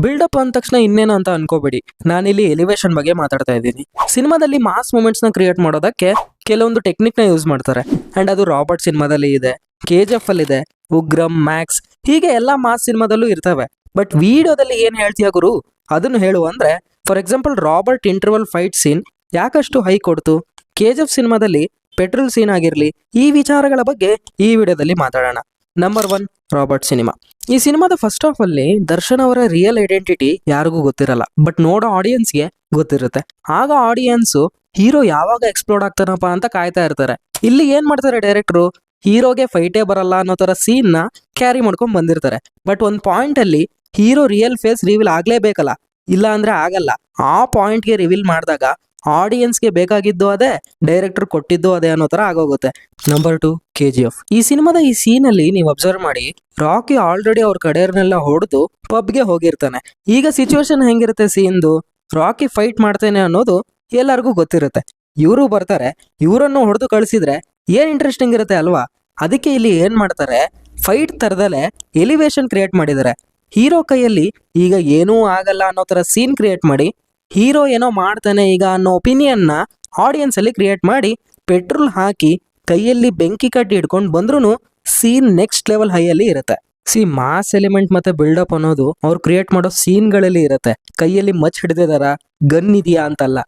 Build up ಅಂದ ತಕ್ಷಣ ಇನ್ನೇನು ಅಂತ ಅನ್ಕೋಬೇಡಿ, ನಾನಿಲ್ಲಿ ಎಲಿವೇಶನ್ ಬಗ್ಗೆ ಮಾತಾಡ್ತಾ ಇದ್ದೀನಿ. ಸಿನಿಮಾದಲ್ಲಿ ಮಾಸ್ ಮೂಮೆಂಟ್ಸ್ ನ ಕ್ರಿಯೇಟ್ ಮಾಡೋದಕ್ಕೆ ಕೆಲವೊಂದು ಟೆಕ್ನಿಕ್ ನ ಯೂಸ್ ಮಾಡ್ತಾರೆ. ಅಂಡ್ ಅದು ರಾಬರ್ಟ್ ಸಿನಿಮಾದಲ್ಲಿ ಇದೆ, KGF ಅಲ್ಲಿ ಇದೆ, ಉಗ್ರಂ, ಮ್ಯಾಕ್ಸ್, ಹೀಗೆ ಎಲ್ಲಾ ಮಾಸ್ ಸಿನಿಮಾದಲ್ಲೂ ಇರ್ತವೆ. ಬಟ್ ವಿಡಿಯೋದಲ್ಲಿ ಏನ್ ಹೇಳ್ತೀಯ ಗುರು, ಅದನ್ನು ಹೇಳು ಅಂದ್ರೆ, for example Robert interval fight scene ಯಾಕಷ್ಟು ಹೈ ಕೊಡ್ತು, KGF ಸಿನಿಮಾದಲ್ಲಿ ಪೆಟ್ರೋಲ್ ಸೀನ್ ಆಗಿರ್ಲಿ, ಈ ವಿಚಾರಗಳ ಬಗ್ಗೆ ಈ ವಿಡಿಯೋದಲ್ಲಿ ಮಾತಾಡೋಣ. Number 1, Robert cinema. ಈ ಸಿನಿಮಾದ ಫಸ್ಟ್ ಹಾಫ್ ಅಲ್ಲಿ ದರ್ಶನ್ ಅವರ ರಿಯಲ್ ಐಡೆಂಟಿಟಿ ಯಾರಿಗೂ ಗೊತ್ತಿರಲ್ಲ, ಬಟ್ ನೋಡೋ ಆಡಿಯನ್ಸ್ಗೆ ಗೊತ್ತಿರುತ್ತೆ. ಆಗ ಆಡಿಯನ್ಸ್ ಹೀರೋ ಯಾವಾಗ ಎಕ್ಸ್ಪ್ಲೋರ್ಡ್ ಆಗ್ತಾನಪ್ಪ ಅಂತ ಕಾಯ್ತಾ ಇರ್ತಾರೆ. ಇಲ್ಲಿ ಏನ್ ಮಾಡ್ತಾರೆ ಡೈರೆಕ್ಟ್ರು, ಹೀರೋಗೆ ಫೈಟೇ ಬರಲ್ಲ ಅನ್ನೋ ತರ ಸೀನ್ ನ ಕ್ಯಾರಿ ಮಾಡ್ಕೊಂಡ್ ಬಂದಿರ್ತಾರೆ. ಬಟ್ ಒಂದ್ ಪಾಯಿಂಟ್ ಅಲ್ಲಿ ಹೀರೋ ರಿಯಲ್ ಫೇಸ್ ರಿವೀಲ್ ಆಗ್ಲೇಬೇಕಲ್ಲ, ಇಲ್ಲ ಅಂದ್ರೆ ಆಗಲ್ಲ. ಆ ಪಾಯಿಂಟ್ಗೆ ರಿವೀಲ್ ಮಾಡಿದಾಗ ಆಡಿಯನ್ಸ್ಗೆ ಬೇಕಾಗಿದ್ದು ಅದೇ, ಡೈರೆಕ್ಟರ್ ಕೊಟ್ಟಿದ್ದು ಅದೇ ಅನ್ನೋ ತರ ಆಗೋಗುತ್ತೆ. Number 2, KGF. ಈ ಸಿನಿಮಾದ ಈ ಸೀನ್ ಅಲ್ಲಿ ನೀವು ಅಬ್ಸರ್ವ್ ಮಾಡಿ, ರಾಕಿ ಆಲ್ರೆಡಿ ಅವ್ರ ಕಡೆಯವ್ರನ್ನೆಲ್ಲ ಹೊಡೆದು ಪಬ್ಗೆ ಹೋಗಿರ್ತಾನೆ. ಈಗ ಸಿಚುವೇಶನ್ ಹೆಂಗಿರುತ್ತೆ ಸೀನ್ದು, ರಾಕಿ ಫೈಟ್ ಮಾಡ್ತೇನೆ ಅನ್ನೋದು ಎಲ್ಲರಿಗೂ ಗೊತ್ತಿರುತ್ತೆ. ಇವರು ಬರ್ತಾರೆ, ಇವರನ್ನು ಹೊಡೆದು ಕಳಿಸಿದ್ರೆ ಏನ್ ಇಂಟ್ರೆಸ್ಟಿಂಗ್ ಇರುತ್ತೆ ಅಲ್ವಾ. ಅದಕ್ಕೆ ಇಲ್ಲಿ ಏನ್ ಮಾಡ್ತಾರೆ, ಫೈಟ್ ತರದಲ್ಲೇ ಎಲಿವೇಶನ್ ಕ್ರಿಯೇಟ್ ಮಾಡಿದ್ದಾರೆ. ಹೀರೋ ಕೈಯಲ್ಲಿ ಈಗ ಏನೂ ಆಗಲ್ಲ ಅನ್ನೋ ತರ ಸೀನ್ ಕ್ರಿಯೇಟ್ ಮಾಡಿ, ಹೀರೋ ಏನೋ ಮಾಡ್ತಾನೆ ಈಗ ಅನ್ನೋ ಒಪಿನಿಯನ್ ನ ಆಡಿಯನ್ಸ್ ಅಲ್ಲಿ ಕ್ರಿಯೇಟ್ ಮಾಡಿ, ಪೆಟ್ರೋಲ್ ಹಾಕಿ ಕೈಯಲ್ಲಿ ಬೆಂಕಿ ಕಟ್ಟಿ ಹಿಡ್ಕೊಂಡು ಬಂದ್ರೂ ಸೀನ್ ನೆಕ್ಸ್ಟ್ ಲೆವೆಲ್ ಹೈ ಅಲ್ಲಿ ಇರುತ್ತೆ. ಮಾಸ್ ಎಲಿಮೆಂಟ್ ಮತ್ತೆ ಬಿಲ್ಡಪ್ ಅನ್ನೋದು ಅವ್ರು ಕ್ರಿಯೇಟ್ ಮಾಡೋ ಸೀನ್ಗಳಲ್ಲಿ ಇರುತ್ತೆ. ಕೈಯಲ್ಲಿ ಮಚ್ ಹಿಡಿದಿದಾರ, ಗನ್ ಇದೆಯಾ ಅಂತಲ್ಲ,